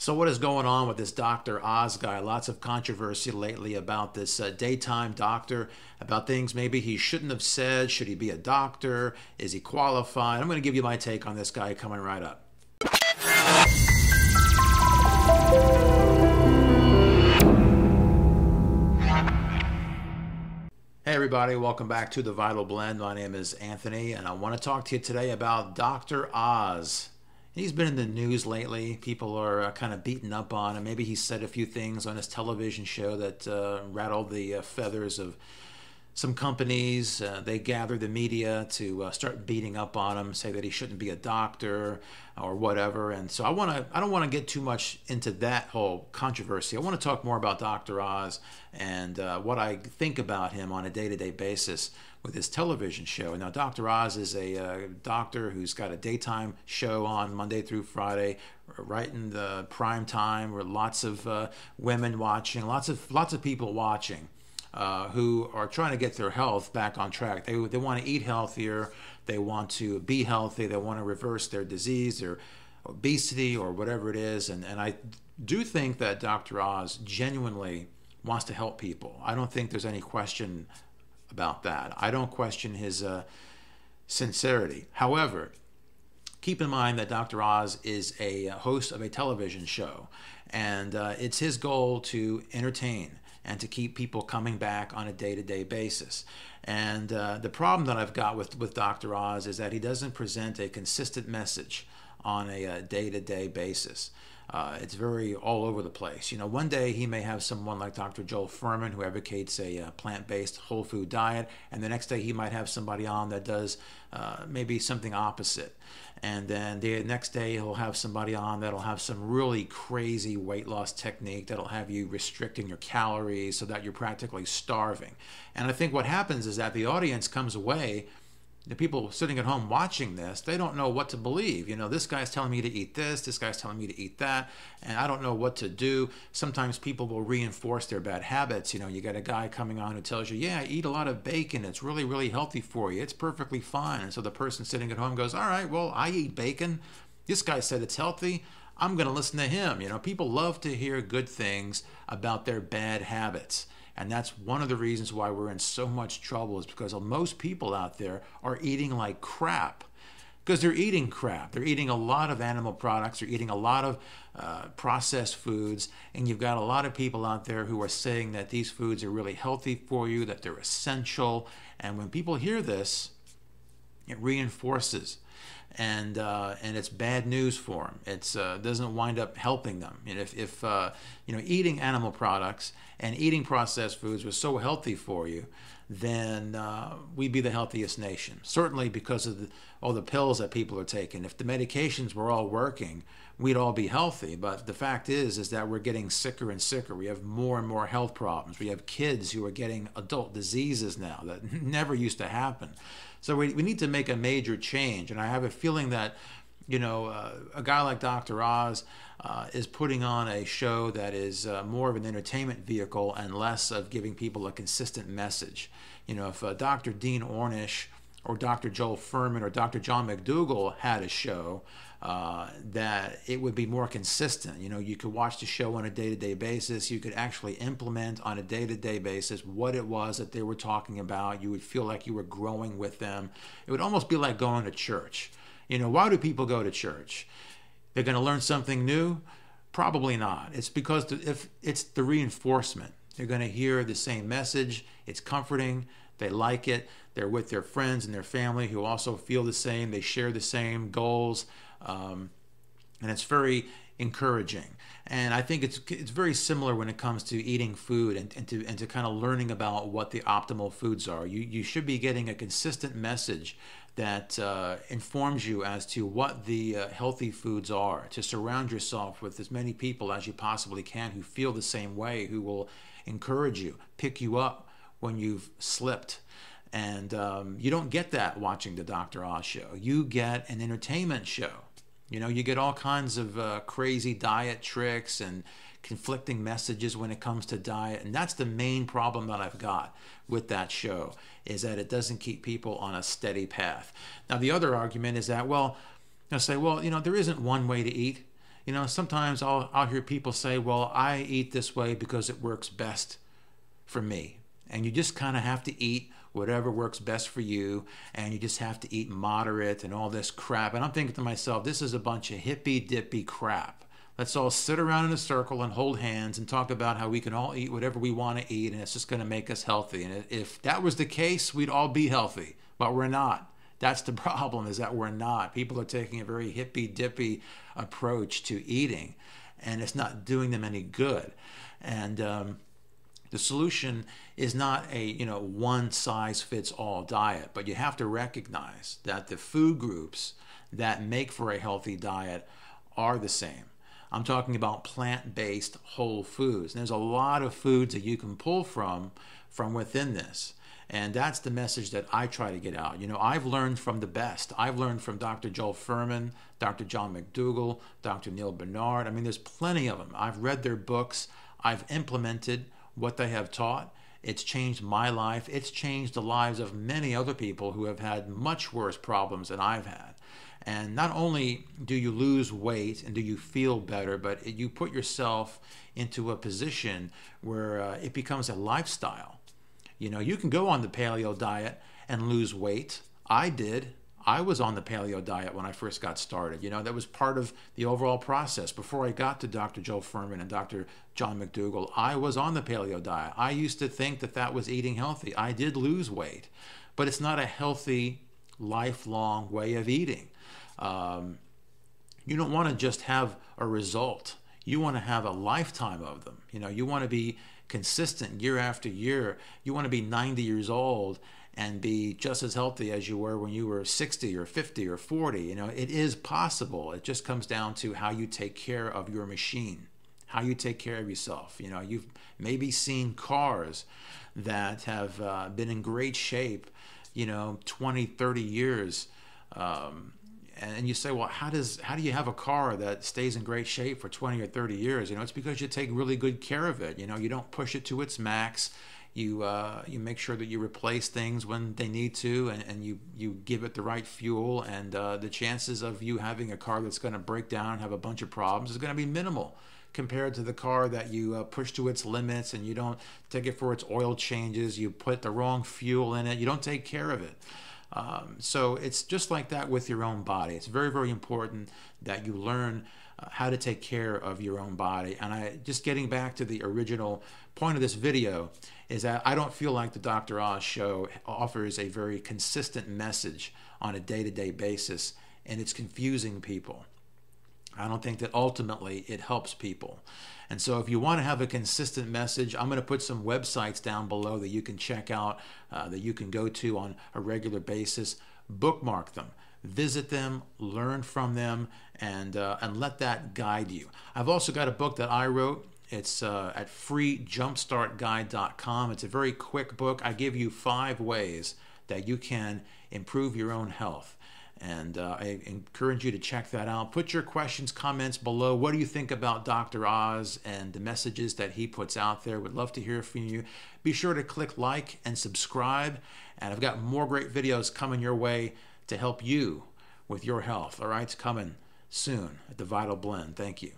So what is going on with this Dr. Oz guy? Lots of controversy lately about this daytime doctor, about things maybe he shouldn't have said. Should he be a doctor? Is he qualified? I'm going to give you my take on this guy coming right up. Hey everybody, welcome back to The Vital Blend. My name is Anthony and I want to talk to you today about Dr. Oz. He's been in the news lately. People are kind of beating up on him. Maybe he said a few things on his television show that rattled the feathers of some companies. They gather the media to start beating up on him, say that he shouldn't be a doctor or whatever. And so I don't want to get too much into that whole controversy. I want to talk more about Dr. Oz and what I think about him on a day-to-day basis with his television show. Now, Dr. Oz is a doctor who's got a daytime show on Monday through Friday, right in the prime time, where lots of women watching, lots of people watching. Who are trying to get their health back on track. They want to eat healthier, they want to be healthy, they want to reverse their disease or obesity or whatever it is. And I do think that Dr. Oz genuinely wants to help people. I don't think there's any question about that. I don't question his sincerity. However, keep in mind that Dr. Oz is a host of a television show, and it's his goal to entertain and to keep people coming back on a day-to-day basis. And the problem that I've got with Dr. Oz is that he doesn't present a consistent message on a day-to-day basis. It's very all over the place. You know, one day he may have someone like Dr. Furhman who advocates a plant-based whole food diet, and the next day he might have somebody on that does maybe something opposite. And then the next day he'll have somebody on that'll have some really crazy weight loss technique that'll have you restricting your calories so that you're practically starving. And I think what happens is that the audience comes away, the people sitting at home watching this, they don't know what to believe. You know, this guy's telling me to eat this guy's telling me to eat that, and I don't know what to do. Sometimes people will reinforce their bad habits. You know, you got a guy coming on who tells you, yeah, eat a lot of bacon. It's really, really healthy for you. It's perfectly fine. And so the person sitting at home goes, all right, well, I eat bacon. This guy said it's healthy. I'm going to listen to him. You know, people love to hear good things about their bad habits. And that's one of the reasons why we're in so much trouble, is because most people out there are eating like crap. Because they're eating crap. They're eating a lot of animal products. They're eating a lot of processed foods. And you've got a lot of people out there who are saying that these foods are really healthy for you, that they're essential. And when people hear this, it reinforces. And it's bad news for them. It doesn't wind up helping them. And if you know, eating animal products and eating processed foods was so healthy for you, then we'd be the healthiest nation. Certainly because of all the pills that people are taking. If the medications were all working, we'd all be healthy. But the fact is that we're getting sicker and sicker. We have more and more health problems. We have kids who are getting adult diseases now that never used to happen. So we need to make a major change. And I have a feeling that, you know, a guy like Dr. Oz is putting on a show that is more of an entertainment vehicle and less of giving people a consistent message. You know, if Dr. Dean Ornish or Dr. Joel Furhman or Dr. John McDougall had a show, that it would be more consistent. You know, you could watch the show on a day-to-day basis. You could actually implement on a day-to-day basis what it was that they were talking about. You would feel like you were growing with them. It would almost be like going to church. You know, why do people go to church? They're going to learn something new? Probably not. It's because if it's the reinforcement. They're going to hear the same message. It's comforting. They like it. They're with their friends and their family who also feel the same. They share the same goals. And it's very encouraging. And I think it's very similar when it comes to eating food and to kind of learning about what the optimal foods are. You should be getting a consistent message that informs you as to what the healthy foods are, to surround yourself with as many people as you possibly can who feel the same way, who will encourage you, pick you up when you've slipped. And you don't get that watching the Dr. Oz show. You get an entertainment show. You know, you get all kinds of crazy diet tricks and conflicting messages when it comes to diet. And that's the main problem that I've got with that show, is that it doesn't keep people on a steady path. Now, the other argument is that, well, they'll say, well, you know, there isn't one way to eat. You know, sometimes I'll hear people say, well, I eat this way because it works best for me. And you just kind of have to eat whatever works best for you, and you just have to eat moderate and all this crap. And I'm thinking to myself, this is a bunch of hippy-dippy crap. Let's all sit around in a circle and hold hands and talk about how we can all eat whatever we want to eat, and it's just going to make us healthy. And if that was the case, we'd all be healthy, but we're not. That's the problem, is that we're not. People are taking a very hippy-dippy approach to eating, and it's not doing them any good. And the solution is not a one-size-fits-all diet, but you have to recognize that the food groups that make for a healthy diet are the same. I'm talking about plant-based whole foods. And there's a lot of foods that you can pull from within this. And that's the message that I try to get out. You know, I've learned from the best. I've learned from Dr. Joel Furhman, Dr. John McDougall, Dr. Neil Bernard. I mean, there's plenty of them. I've read their books. I've implemented what they have taught. It's changed my life. It's changed the lives of many other people who have had much worse problems than I've had. And not only do you lose weight and do you feel better, but you put yourself into a position where it becomes a lifestyle. You know, you can go on the paleo diet and lose weight. I did. I was on the paleo diet when I first got started. You know, that was part of the overall process. Before I got to Dr. Joe Furhman and Dr. John McDougall, I was on the paleo diet. I used to think that that was eating healthy. I did lose weight, but it's not a healthy, lifelong way of eating. You don't want to just have a result. You want to have a lifetime of them. You know, you want to be consistent year after year. You want to be 90 years old and be just as healthy as you were when you were 60 or 50 or 40. You know, it is possible. It just comes down to how you take care of your machine, how you take care of yourself. You know, you've maybe seen cars that have been in great shape, 20, 30 years. And you say, well, how do you have a car that stays in great shape for 20 or 30 years? It's because you take really good care of it. You don't push it to its max. You make sure that you replace things when they need to, and you give it the right fuel. And the chances of you having a car that's going to break down and have a bunch of problems is going to be minimal compared to the car that you push to its limits, and you don't take it for its oil changes. You put the wrong fuel in it. You don't take care of it. So it's just like that with your own body. It's very, very important that you learn how to take care of your own body. And just getting back to the original point of this video is that I don't feel like the Dr. Oz show offers a very consistent message on a day-to-day basis, and it's confusing people. I don't think that ultimately it helps people. And so if you want to have a consistent message, I'm going to put some websites down below that you can check out, that you can go to on a regular basis. Bookmark them, visit them, learn from them, and let that guide you. I've also got a book that I wrote. It's at freejumpstartguide.com. It's a very quick book. I give you 5 ways that you can improve your own health. And I encourage you to check that out. Put your questions, comments below. What do you think about Dr. Oz and the messages that he puts out there? Would love to hear from you. Be sure to click like and subscribe. And I've got more great videos coming your way to help you with your health. All right, it's coming soon at The Vital Blend. Thank you.